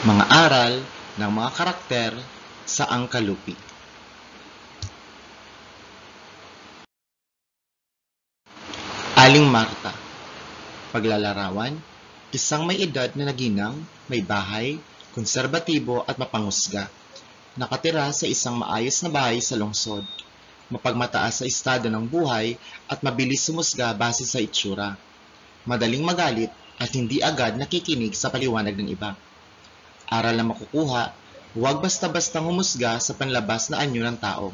Mga aral ng mga karakter sa angkalupi. Aling Marta. Paglalarawan, isang may edad na naginang, may bahay, konserbatibo at mapangusga. Nakatira sa isang maayos na bahay sa lungsod. Mapagmataas sa estado ng buhay at mabilis sumusga base sa itsura. Madaling magalit at hindi agad nakikinig sa paliwanag ng iba. Aral na makukuha, huwag basta-bastang humusga sa panlabas na anyo ng tao.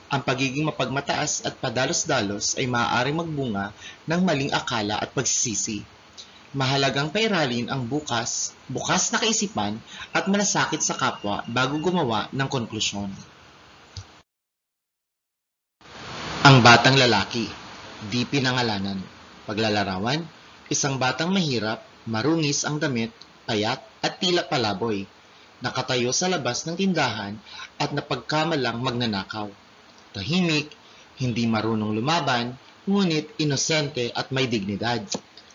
Ang pagiging mapagmataas at padalos-dalos ay maaaring magbunga ng maling akala at pagsisisi. Mahalagang pairalin ang bukas na kaisipan at malasakit sa kapwa bago gumawa ng konklusyon. Ang batang lalaki, di pinangalanan. Paglalarawan, isang batang mahirap, marungis ang damit, payat at tila palaboy. Nakatayo sa labas ng tindahan at napagkamalang magnanakaw. Tahimik, hindi marunong lumaban, ngunit inosente at may dignidad.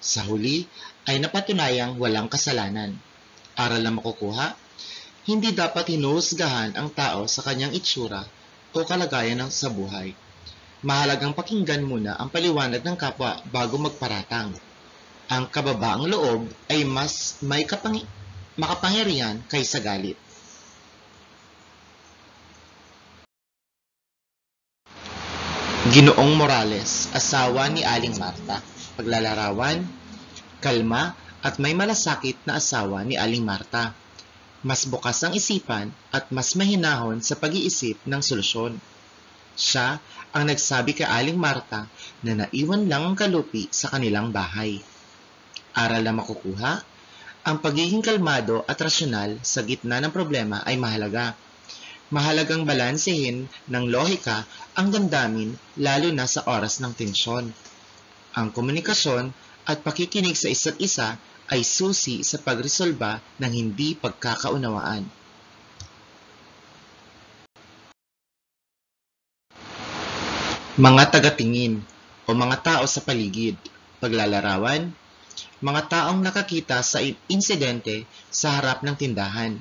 Sa huli ay napatunayang walang kasalanan. Aral na makukuha, hindi dapat hinuhusgahan ang tao sa kanyang itsura o kalagayan sa buhay. Mahalagang pakinggan muna ang paliwanag ng kapwa bago magparatang. Ang kababaang loob ay mas may makapangyarihan kaysa galit. Ginoong Morales, asawa ni Aling Marta. Paglalarawan, kalma at may malasakit na asawa ni Aling Marta. Mas bukas ang isipan at mas mahinahon sa pag-iisip ng solusyon. Siya ang nagsabi kay Aling Marta na naiwan lang ang kalupi sa kanilang bahay. Aral na makukuha, ang pagiging kalmado at rasyonal sa gitna ng problema ay mahalaga. Mahalagang balansehin ng lohika ang damdamin lalo na sa oras ng tensyon. Ang komunikasyon at pakikinig sa isa't isa ay susi sa pagresolba ng hindi pagkakaunawaan. Mga tagatingin o mga tao sa paligid. Paglalarawan, mga taong nakakita sa insidente sa harap ng tindahan.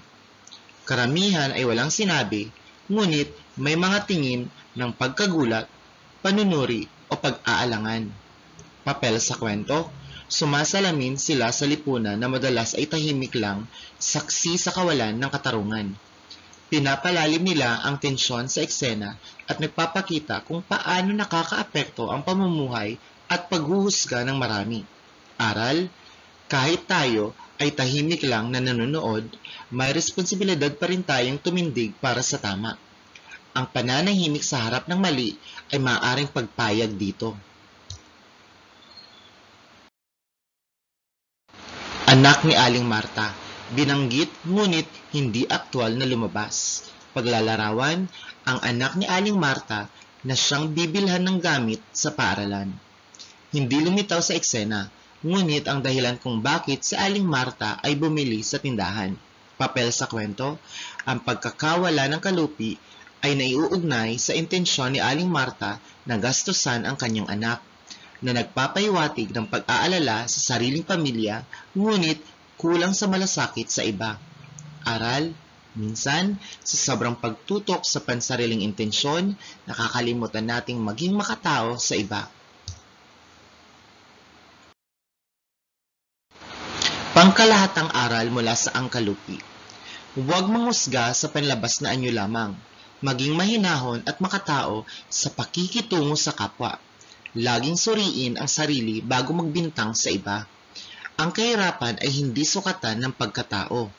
Karamihan ay walang sinabi, ngunit may mga tingin ng pagkagulat, panunuri o pag-aalangan. Papel sa kwento, sumasalamin sila sa lipunan na madalas ay tahimik lang, saksi sa kawalan ng katarungan. Pinapalalim nila ang tensyon sa eksena at nagpapakita kung paano nakakaapekto ang pamumuhay at paghuhusga ng marami. Aral, kahit tayo ay tahimik lang na nanonood, may responsibilidad pa rin tayong tumindig para sa tama. Ang pananahimik sa harap ng mali ay maaaring pagpayag dito. Anak ni Aling Marta, binanggit ngunit hindi aktwal na lumabas. Paglalarawan, ang anak ni Aling Marta na siyang bibilhan ng gamit sa paaralan. Hindi lumitaw sa eksena, ngunit ang dahilan kung bakit si Aling Marta ay bumili sa tindahan. Papel sa kwento, ang pagkakawala ng kalupi ay naiuugnay sa intensyon ni Aling Marta na gastusan ang kanyang anak, na nagpapahiwatig ng pag-aalala sa sariling pamilya, ngunit kulang sa malasakit sa iba. Aral, minsan, sa sobrang pagtutok sa pansariling intensyon, nakakalimutan nating maging makatao sa iba. Pangkalahatang aral mula sa angkalupi. Huwag manghusga sa panlabas na anyo lamang. Maging mahinahon at makatao sa pakikitungo sa kapwa. Laging suriin ang sarili bago magbintang sa iba. Ang kahirapan ay hindi sukatan ng pagkatao.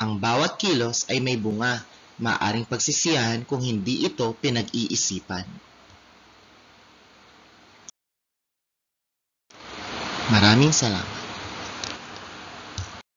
Ang bawat kilos ay may bunga, maaaring pagsisiyahan kung hindi ito pinag-iisipan. Maraming salamat.